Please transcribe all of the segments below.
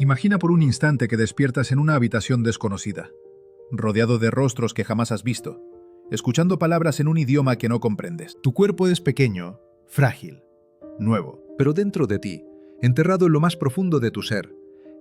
Imagina por un instante que despiertas en una habitación desconocida, rodeado de rostros que jamás has visto, escuchando palabras en un idioma que no comprendes. Tu cuerpo es pequeño, frágil, nuevo, pero dentro de ti, enterrado en lo más profundo de tu ser,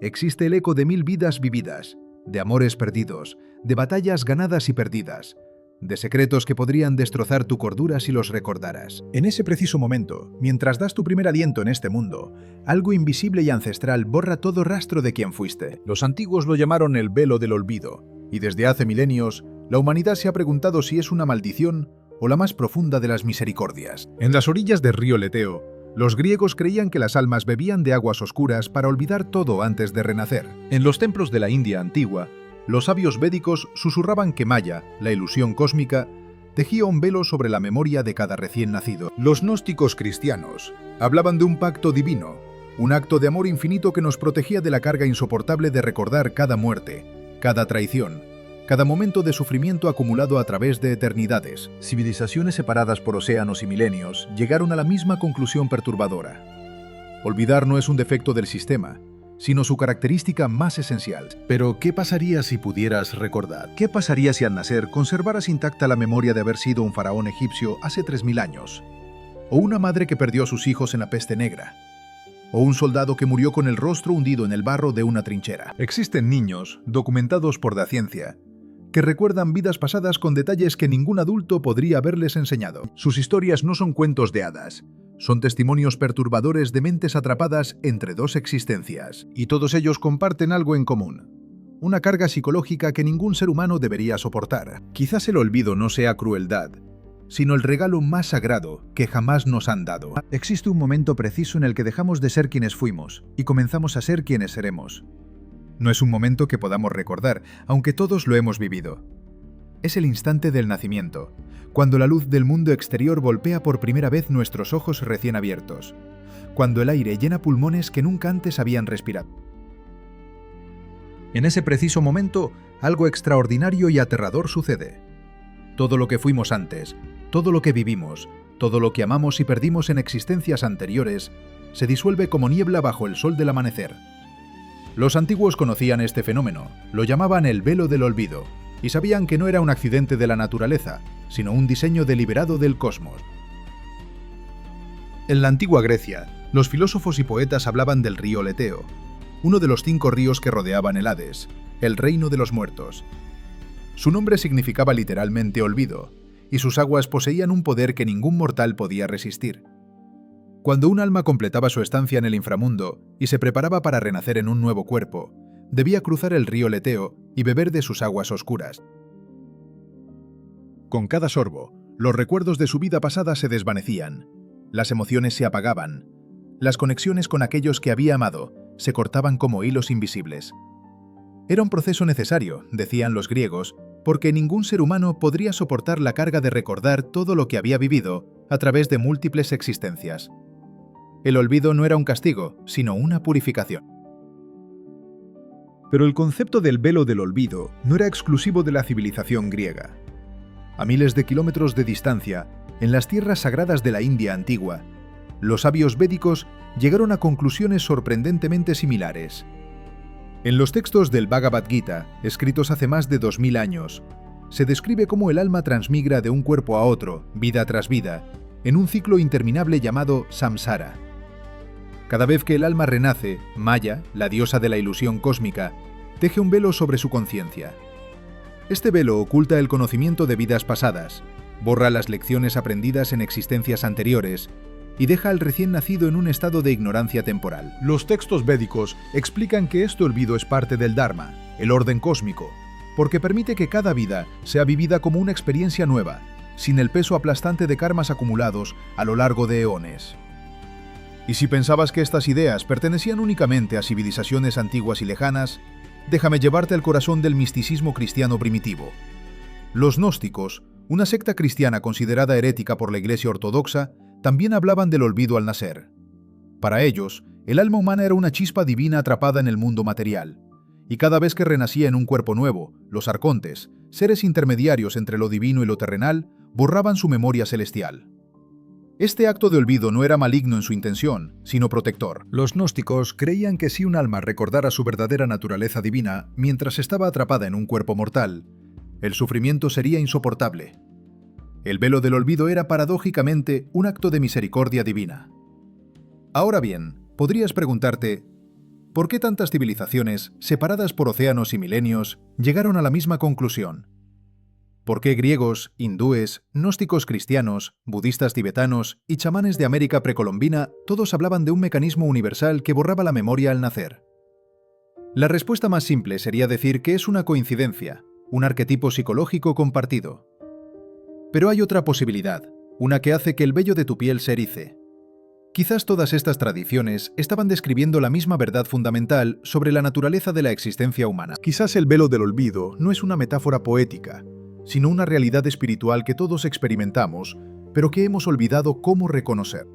existe el eco de 1000 vidas vividas, de amores perdidos, de batallas ganadas y perdidas, de secretos que podrían destrozar tu cordura si los recordaras. En ese preciso momento, mientras das tu primer aliento en este mundo, algo invisible y ancestral borra todo rastro de quién fuiste. Los antiguos lo llamaron el velo del olvido, y desde hace milenios, la humanidad se ha preguntado si es una maldición o la más profunda de las misericordias. En las orillas del río Leteo, los griegos creían que las almas bebían de aguas oscuras para olvidar todo antes de renacer. En los templos de la India antigua, los sabios védicos susurraban que Maya, la ilusión cósmica, tejía un velo sobre la memoria de cada recién nacido. Los gnósticos cristianos hablaban de un pacto divino, un acto de amor infinito que nos protegía de la carga insoportable de recordar cada muerte, cada traición, cada momento de sufrimiento acumulado a través de eternidades. Civilizaciones separadas por océanos y milenios llegaron a la misma conclusión perturbadora. Olvidar no es un defecto del sistema, sino su característica más esencial. Pero, ¿qué pasaría si pudieras recordar? ¿Qué pasaría si al nacer conservaras intacta la memoria de haber sido un faraón egipcio hace 3000 años? ¿O una madre que perdió a sus hijos en la peste negra? ¿O un soldado que murió con el rostro hundido en el barro de una trinchera? Existen niños, documentados por la ciencia, que recuerdan vidas pasadas con detalles que ningún adulto podría haberles enseñado. Sus historias no son cuentos de hadas, son testimonios perturbadores de mentes atrapadas entre dos existencias. Y todos ellos comparten algo en común: una carga psicológica que ningún ser humano debería soportar. Quizás el olvido no sea crueldad, sino el regalo más sagrado que jamás nos han dado. Existe un momento preciso en el que dejamos de ser quienes fuimos y comenzamos a ser quienes seremos. No es un momento que podamos recordar, aunque todos lo hemos vivido. Es el instante del nacimiento, cuando la luz del mundo exterior golpea por primera vez nuestros ojos recién abiertos, cuando el aire llena pulmones que nunca antes habían respirado. En ese preciso momento, algo extraordinario y aterrador sucede. Todo lo que fuimos antes, todo lo que vivimos, todo lo que amamos y perdimos en existencias anteriores, se disuelve como niebla bajo el sol del amanecer. Los antiguos conocían este fenómeno, lo llamaban el velo del olvido, y sabían que no era un accidente de la naturaleza, sino un diseño deliberado del cosmos. En la antigua Grecia, los filósofos y poetas hablaban del río Leteo, uno de los 5 ríos que rodeaban el Hades, el reino de los muertos. Su nombre significaba literalmente olvido, y sus aguas poseían un poder que ningún mortal podía resistir. Cuando un alma completaba su estancia en el inframundo y se preparaba para renacer en un nuevo cuerpo, debía cruzar el río Leteo y beber de sus aguas oscuras. Con cada sorbo, los recuerdos de su vida pasada se desvanecían, las emociones se apagaban, las conexiones con aquellos que había amado se cortaban como hilos invisibles. Era un proceso necesario, decían los griegos, porque ningún ser humano podría soportar la carga de recordar todo lo que había vivido a través de múltiples existencias. El olvido no era un castigo, sino una purificación. Pero el concepto del velo del olvido no era exclusivo de la civilización griega. A miles de kilómetros de distancia, en las tierras sagradas de la India antigua, los sabios védicos llegaron a conclusiones sorprendentemente similares. En los textos del Bhagavad Gita, escritos hace más de 2000 años, se describe cómo el alma transmigra de un cuerpo a otro, vida tras vida, en un ciclo interminable llamado samsara. Cada vez que el alma renace, Maya, la diosa de la ilusión cósmica, teje un velo sobre su conciencia. Este velo oculta el conocimiento de vidas pasadas, borra las lecciones aprendidas en existencias anteriores y deja al recién nacido en un estado de ignorancia temporal. Los textos védicos explican que este olvido es parte del Dharma, el orden cósmico, porque permite que cada vida sea vivida como una experiencia nueva, sin el peso aplastante de karmas acumulados a lo largo de eones. Y si pensabas que estas ideas pertenecían únicamente a civilizaciones antiguas y lejanas, déjame llevarte al corazón del misticismo cristiano primitivo. Los gnósticos, una secta cristiana considerada herética por la Iglesia Ortodoxa, también hablaban del olvido al nacer. Para ellos, el alma humana era una chispa divina atrapada en el mundo material, y cada vez que renacía en un cuerpo nuevo, los arcontes, seres intermediarios entre lo divino y lo terrenal, borraban su memoria celestial. Este acto de olvido no era maligno en su intención, sino protector. Los gnósticos creían que si un alma recordara su verdadera naturaleza divina mientras estaba atrapada en un cuerpo mortal, el sufrimiento sería insoportable. El velo del olvido era paradójicamente un acto de misericordia divina. Ahora bien, podrías preguntarte, ¿por qué tantas civilizaciones, separadas por océanos y milenios, llegaron a la misma conclusión? ¿Por qué griegos, hindúes, gnósticos cristianos, budistas tibetanos y chamanes de América precolombina todos hablaban de un mecanismo universal que borraba la memoria al nacer? La respuesta más simple sería decir que es una coincidencia, un arquetipo psicológico compartido. Pero hay otra posibilidad, una que hace que el vello de tu piel se erice. Quizás todas estas tradiciones estaban describiendo la misma verdad fundamental sobre la naturaleza de la existencia humana. Quizás el velo del olvido no es una metáfora poética, sino una realidad espiritual que todos experimentamos, pero que hemos olvidado cómo reconocer.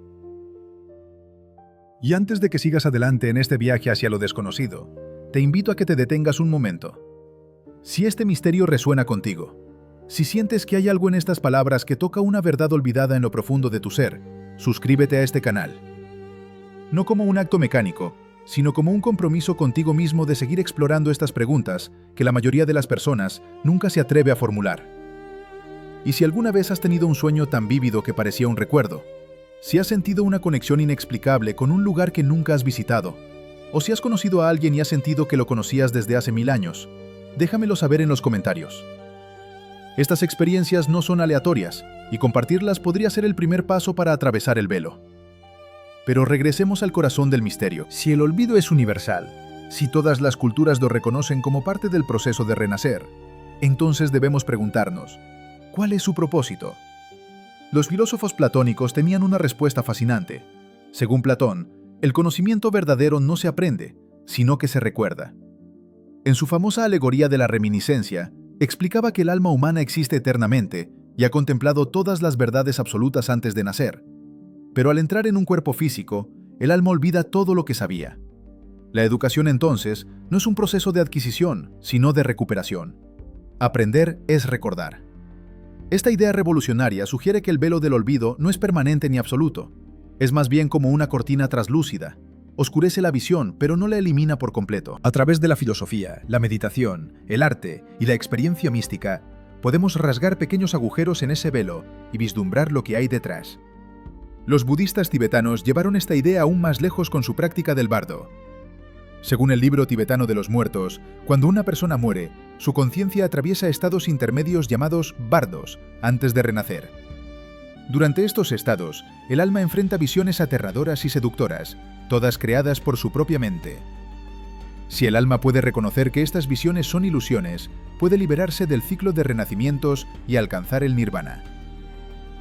Y antes de que sigas adelante en este viaje hacia lo desconocido, te invito a que te detengas un momento. Si este misterio resuena contigo, si sientes que hay algo en estas palabras que toca una verdad olvidada en lo profundo de tu ser, suscríbete a este canal. No como un acto mecánico, sino como un compromiso contigo mismo de seguir explorando estas preguntas que la mayoría de las personas nunca se atreve a formular. Y si alguna vez has tenido un sueño tan vívido que parecía un recuerdo, si has sentido una conexión inexplicable con un lugar que nunca has visitado, o si has conocido a alguien y has sentido que lo conocías desde hace 1000 años, déjamelo saber en los comentarios. Estas experiencias no son aleatorias, y compartirlas podría ser el primer paso para atravesar el velo. Pero regresemos al corazón del misterio. Si el olvido es universal, si todas las culturas lo reconocen como parte del proceso de renacer, entonces debemos preguntarnos, ¿cuál es su propósito? Los filósofos platónicos tenían una respuesta fascinante. Según Platón, el conocimiento verdadero no se aprende, sino que se recuerda. En su famosa alegoría de la reminiscencia, explicaba que el alma humana existe eternamente y ha contemplado todas las verdades absolutas antes de nacer. Pero al entrar en un cuerpo físico, el alma olvida todo lo que sabía. La educación entonces no es un proceso de adquisición, sino de recuperación. Aprender es recordar. Esta idea revolucionaria sugiere que el velo del olvido no es permanente ni absoluto. Es más bien como una cortina traslúcida. Oscurece la visión, pero no la elimina por completo. A través de la filosofía, la meditación, el arte y la experiencia mística, podemos rasgar pequeños agujeros en ese velo y vislumbrar lo que hay detrás. Los budistas tibetanos llevaron esta idea aún más lejos con su práctica del bardo. Según el libro tibetano de los muertos, cuando una persona muere, su conciencia atraviesa estados intermedios llamados bardos, antes de renacer. Durante estos estados, el alma enfrenta visiones aterradoras y seductoras, todas creadas por su propia mente. Si el alma puede reconocer que estas visiones son ilusiones, puede liberarse del ciclo de renacimientos y alcanzar el nirvana.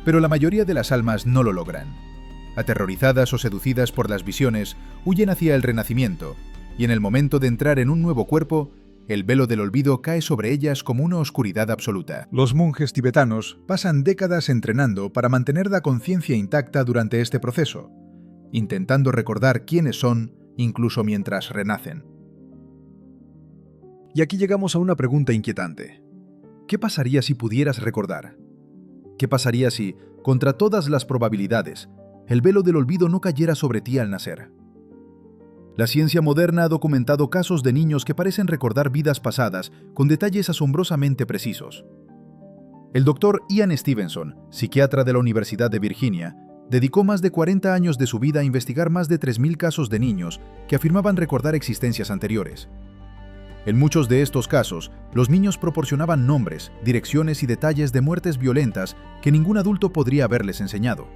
Pero la mayoría de las almas no lo logran. Aterrorizadas o seducidas por las visiones, huyen hacia el renacimiento, y en el momento de entrar en un nuevo cuerpo, el velo del olvido cae sobre ellas como una oscuridad absoluta. Los monjes tibetanos pasan décadas entrenando para mantener la conciencia intacta durante este proceso, intentando recordar quiénes son, incluso mientras renacen. Y aquí llegamos a una pregunta inquietante. ¿Qué pasaría si pudieras recordar? ¿Qué pasaría si, contra todas las probabilidades, el velo del olvido no cayera sobre ti al nacer? La ciencia moderna ha documentado casos de niños que parecen recordar vidas pasadas con detalles asombrosamente precisos. El doctor Ian Stevenson, psiquiatra de la Universidad de Virginia, dedicó más de 40 años de su vida a investigar más de 3000 casos de niños que afirmaban recordar existencias anteriores. En muchos de estos casos, los niños proporcionaban nombres, direcciones y detalles de muertes violentas que ningún adulto podría haberles enseñado.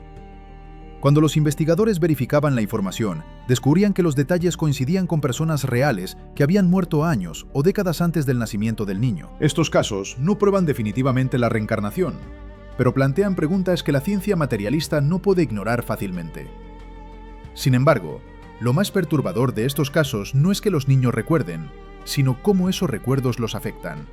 Cuando los investigadores verificaban la información, descubrían que los detalles coincidían con personas reales que habían muerto años o décadas antes del nacimiento del niño. Estos casos no prueban definitivamente la reencarnación, pero plantean preguntas que la ciencia materialista no puede ignorar fácilmente. Sin embargo, lo más perturbador de estos casos no es que los niños recuerden, sino cómo esos recuerdos los afectan.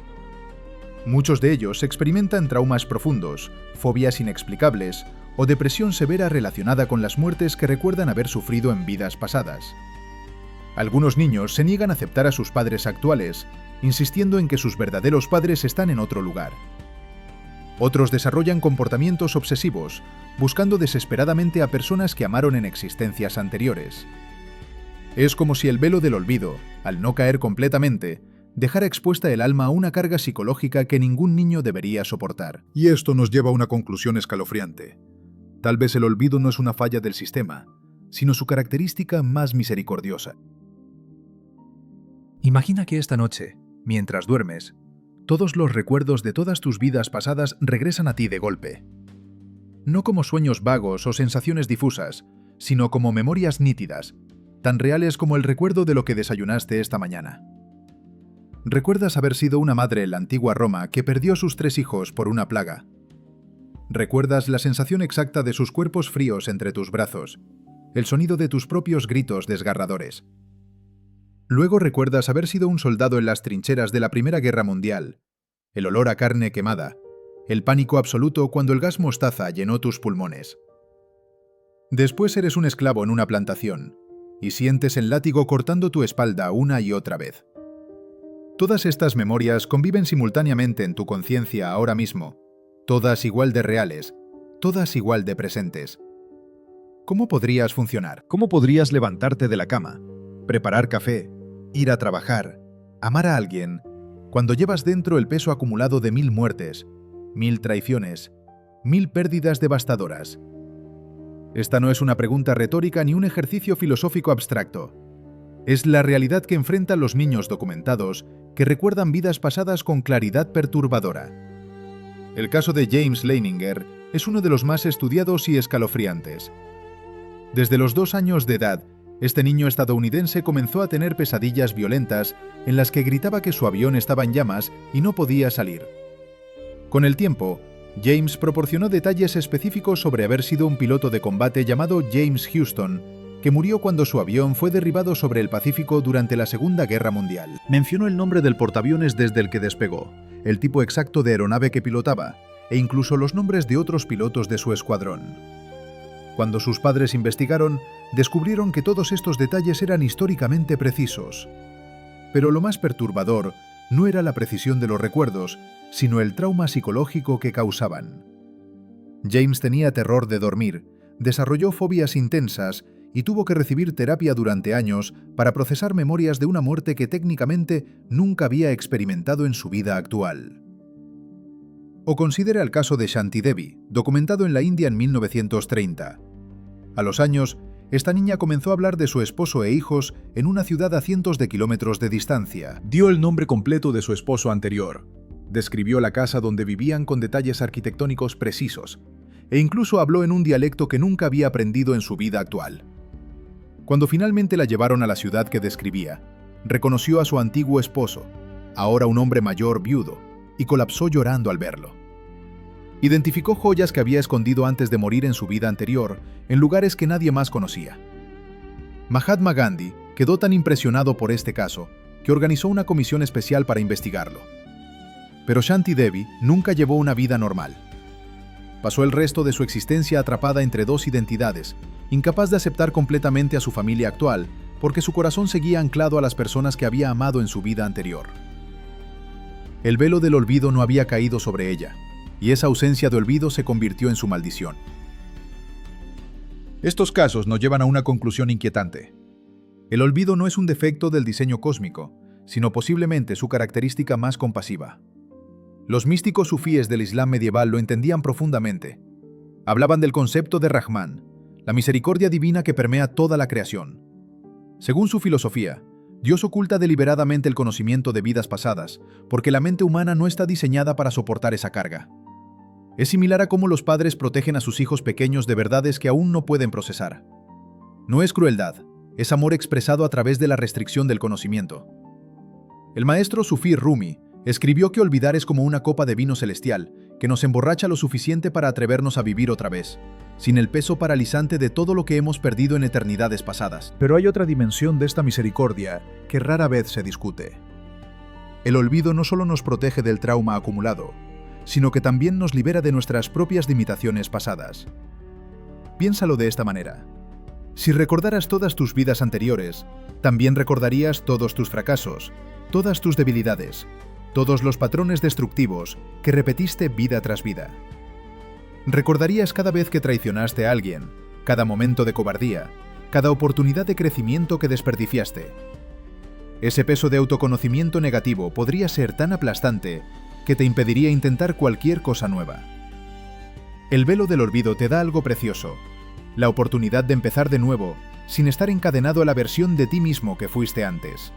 Muchos de ellos experimentan traumas profundos, fobias inexplicables o depresión severa relacionada con las muertes que recuerdan haber sufrido en vidas pasadas. Algunos niños se niegan a aceptar a sus padres actuales, insistiendo en que sus verdaderos padres están en otro lugar. Otros desarrollan comportamientos obsesivos, buscando desesperadamente a personas que amaron en existencias anteriores. Es como si el velo del olvido, al no caer completamente, dejara expuesta el alma a una carga psicológica que ningún niño debería soportar. Y esto nos lleva a una conclusión escalofriante. Tal vez el olvido no es una falla del sistema, sino su característica más misericordiosa. Imagina que esta noche, mientras duermes, todos los recuerdos de todas tus vidas pasadas regresan a ti de golpe. No como sueños vagos o sensaciones difusas, sino como memorias nítidas, tan reales como el recuerdo de lo que desayunaste esta mañana. Recuerdas haber sido una madre en la antigua Roma que perdió a sus 3 hijos por una plaga. Recuerdas la sensación exacta de sus cuerpos fríos entre tus brazos, el sonido de tus propios gritos desgarradores. Luego recuerdas haber sido un soldado en las trincheras de la Primera Guerra Mundial, el olor a carne quemada, el pánico absoluto cuando el gas mostaza llenó tus pulmones. Después eres un esclavo en una plantación, y sientes el látigo cortando tu espalda una y otra vez. Todas estas memorias conviven simultáneamente en tu conciencia ahora mismo, todas igual de reales, todas igual de presentes. ¿Cómo podrías funcionar? ¿Cómo podrías levantarte de la cama, preparar café, ir a trabajar, amar a alguien, cuando llevas dentro el peso acumulado de 1000 muertes, 1000 traiciones, 1000 pérdidas devastadoras? Esta no es una pregunta retórica ni un ejercicio filosófico abstracto. Es la realidad que enfrentan los niños documentados que recuerdan vidas pasadas con claridad perturbadora. El caso de James Leininger es uno de los más estudiados y escalofriantes. Desde los 2 años de edad, este niño estadounidense comenzó a tener pesadillas violentas en las que gritaba que su avión estaba en llamas y no podía salir. Con el tiempo, James proporcionó detalles específicos sobre haber sido un piloto de combate llamado James Houston, que murió cuando su avión fue derribado sobre el Pacífico durante la Segunda Guerra Mundial. Mencionó el nombre del portaaviones desde el que despegó, el tipo exacto de aeronave que pilotaba, e incluso los nombres de otros pilotos de su escuadrón. Cuando sus padres investigaron, descubrieron que todos estos detalles eran históricamente precisos. Pero lo más perturbador no era la precisión de los recuerdos, sino el trauma psicológico que causaban. James tenía terror de dormir, desarrolló fobias intensas y tuvo que recibir terapia durante años para procesar memorias de una muerte que técnicamente nunca había experimentado en su vida actual. O considera el caso de Shanti Devi, documentado en la India en 1930. A los años, esta niña comenzó a hablar de su esposo e hijos en una ciudad a cientos de kilómetros de distancia. Dio el nombre completo de su esposo anterior, describió la casa donde vivían con detalles arquitectónicos precisos, e incluso habló en un dialecto que nunca había aprendido en su vida actual. Cuando finalmente la llevaron a la ciudad que describía, reconoció a su antiguo esposo, ahora un hombre mayor viudo, y colapsó llorando al verlo. Identificó joyas que había escondido antes de morir en su vida anterior, en lugares que nadie más conocía. Mahatma Gandhi quedó tan impresionado por este caso que organizó una comisión especial para investigarlo. Pero Shanti Devi nunca llevó una vida normal. Pasó el resto de su existencia atrapada entre 2 identidades, incapaz de aceptar completamente a su familia actual, porque su corazón seguía anclado a las personas que había amado en su vida anterior. El velo del olvido no había caído sobre ella, y esa ausencia de olvido se convirtió en su maldición. Estos casos nos llevan a una conclusión inquietante. El olvido no es un defecto del diseño cósmico, sino posiblemente su característica más compasiva. Los místicos sufíes del Islam medieval lo entendían profundamente. Hablaban del concepto de Rahman, la misericordia divina que permea toda la creación. Según su filosofía, Dios oculta deliberadamente el conocimiento de vidas pasadas, porque la mente humana no está diseñada para soportar esa carga. Es similar a cómo los padres protegen a sus hijos pequeños de verdades que aún no pueden procesar. No es crueldad, es amor expresado a través de la restricción del conocimiento. El maestro sufí Rumi escribió que olvidar es como una copa de vino celestial, que nos emborracha lo suficiente para atrevernos a vivir otra vez, sin el peso paralizante de todo lo que hemos perdido en eternidades pasadas. Pero hay otra dimensión de esta misericordia que rara vez se discute. El olvido no solo nos protege del trauma acumulado, sino que también nos libera de nuestras propias limitaciones pasadas. Piénsalo de esta manera. Si recordaras todas tus vidas anteriores, también recordarías todos tus fracasos, todas tus debilidades, todos los patrones destructivos que repetiste vida tras vida. Recordarías cada vez que traicionaste a alguien, cada momento de cobardía, cada oportunidad de crecimiento que desperdiciaste. Ese peso de autoconocimiento negativo podría ser tan aplastante que te impediría intentar cualquier cosa nueva. El velo del olvido te da algo precioso, la oportunidad de empezar de nuevo, sin estar encadenado a la versión de ti mismo que fuiste antes.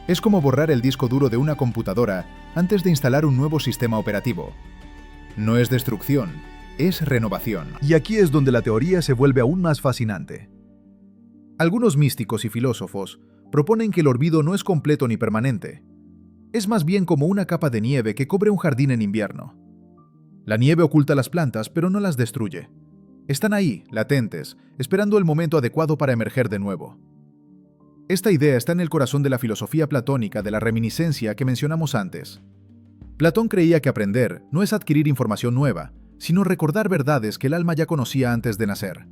Es como borrar el disco duro de una computadora antes de instalar un nuevo sistema operativo. No es destrucción, es renovación. Y aquí es donde la teoría se vuelve aún más fascinante. Algunos místicos y filósofos proponen que el olvido no es completo ni permanente. Es más bien como una capa de nieve que cubre un jardín en invierno. La nieve oculta las plantas, pero no las destruye. Están ahí, latentes, esperando el momento adecuado para emerger de nuevo. Esta idea está en el corazón de la filosofía platónica de la reminiscencia que mencionamos antes. Platón creía que aprender no es adquirir información nueva, sino recordar verdades que el alma ya conocía antes de nacer.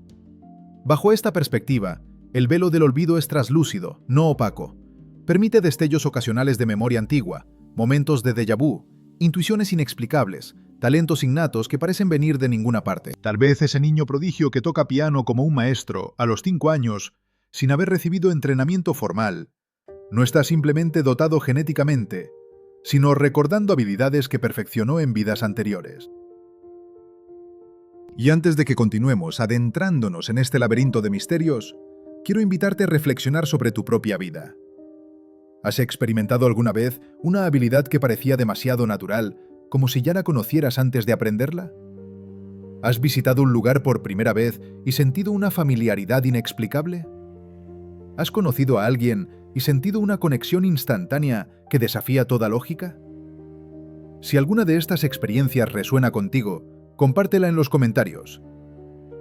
Bajo esta perspectiva, el velo del olvido es traslúcido, no opaco. Permite destellos ocasionales de memoria antigua, momentos de déjà vu, intuiciones inexplicables, talentos innatos que parecen venir de ninguna parte. Tal vez ese niño prodigio que toca piano como un maestro a los 5 años, sin haber recibido entrenamiento formal, no está simplemente dotado genéticamente, sino recordando habilidades que perfeccionó en vidas anteriores. Y antes de que continuemos adentrándonos en este laberinto de misterios, quiero invitarte a reflexionar sobre tu propia vida. ¿Has experimentado alguna vez una habilidad que parecía demasiado natural, como si ya la conocieras antes de aprenderla? ¿Has visitado un lugar por primera vez y sentido una familiaridad inexplicable? ¿Has conocido a alguien y sentido una conexión instantánea que desafía toda lógica? Si alguna de estas experiencias resuena contigo, compártela en los comentarios.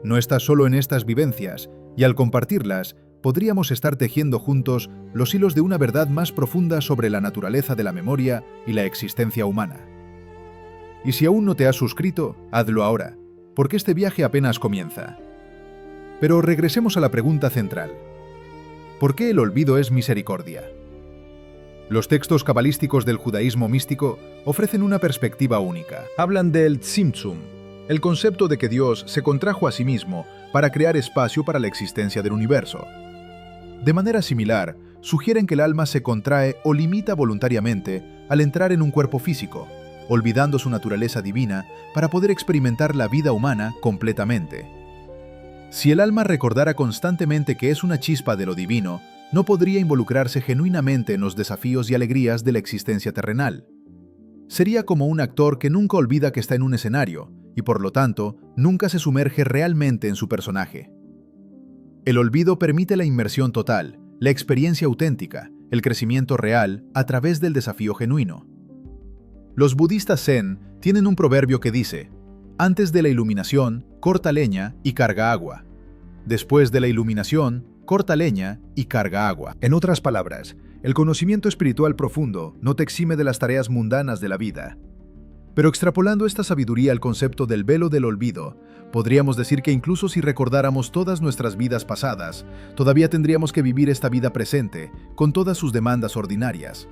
No estás solo en estas vivencias, y al compartirlas, podríamos estar tejiendo juntos los hilos de una verdad más profunda sobre la naturaleza de la memoria y la existencia humana. Y si aún no te has suscrito, hazlo ahora, porque este viaje apenas comienza. Pero regresemos a la pregunta central. ¿Por qué el olvido es misericordia? Los textos cabalísticos del judaísmo místico ofrecen una perspectiva única. Hablan del tzimtzum, el concepto de que Dios se contrajo a sí mismo para crear espacio para la existencia del universo. De manera similar, sugieren que el alma se contrae o limita voluntariamente al entrar en un cuerpo físico, olvidando su naturaleza divina para poder experimentar la vida humana completamente. Si el alma recordara constantemente que es una chispa de lo divino, no podría involucrarse genuinamente en los desafíos y alegrías de la existencia terrenal. Sería como un actor que nunca olvida que está en un escenario, y por lo tanto, nunca se sumerge realmente en su personaje. El olvido permite la inmersión total, la experiencia auténtica, el crecimiento real a través del desafío genuino. Los budistas zen tienen un proverbio que dice: antes de la iluminación, corta leña y carga agua. Después de la iluminación, corta leña y carga agua. En otras palabras, el conocimiento espiritual profundo no te exime de las tareas mundanas de la vida. Pero extrapolando esta sabiduría al concepto del velo del olvido, podríamos decir que incluso si recordáramos todas nuestras vidas pasadas, todavía tendríamos que vivir esta vida presente, con todas sus demandas ordinarias.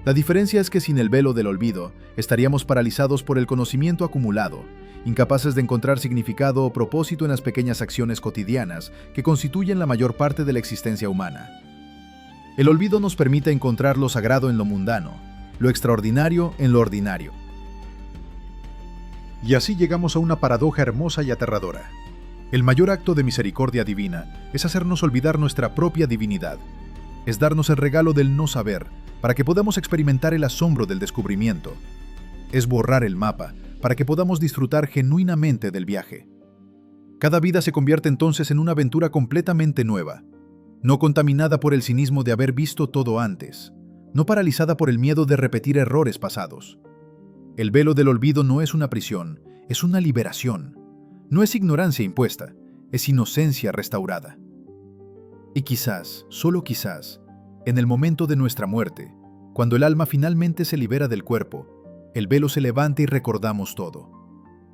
La diferencia es que sin el velo del olvido, estaríamos paralizados por el conocimiento acumulado, incapaces de encontrar significado o propósito en las pequeñas acciones cotidianas que constituyen la mayor parte de la existencia humana. El olvido nos permite encontrar lo sagrado en lo mundano, lo extraordinario en lo ordinario. Y así llegamos a una paradoja hermosa y aterradora. El mayor acto de misericordia divina es hacernos olvidar nuestra propia divinidad. Es darnos el regalo del no saber, para que podamos experimentar el asombro del descubrimiento. Es borrar el mapa, para que podamos disfrutar genuinamente del viaje. Cada vida se convierte entonces en una aventura completamente nueva, no contaminada por el cinismo de haber visto todo antes, no paralizada por el miedo de repetir errores pasados. El velo del olvido no es una prisión, es una liberación. No es ignorancia impuesta, es inocencia restaurada. Y quizás, solo quizás, en el momento de nuestra muerte, cuando el alma finalmente se libera del cuerpo, el velo se levanta y recordamos todo.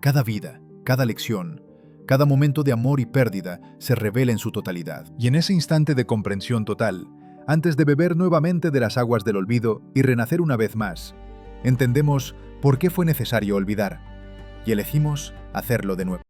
Cada vida, cada lección, cada momento de amor y pérdida se revela en su totalidad. Y en ese instante de comprensión total, antes de beber nuevamente de las aguas del olvido y renacer una vez más, entendemos por qué fue necesario olvidar y elegimos hacerlo de nuevo.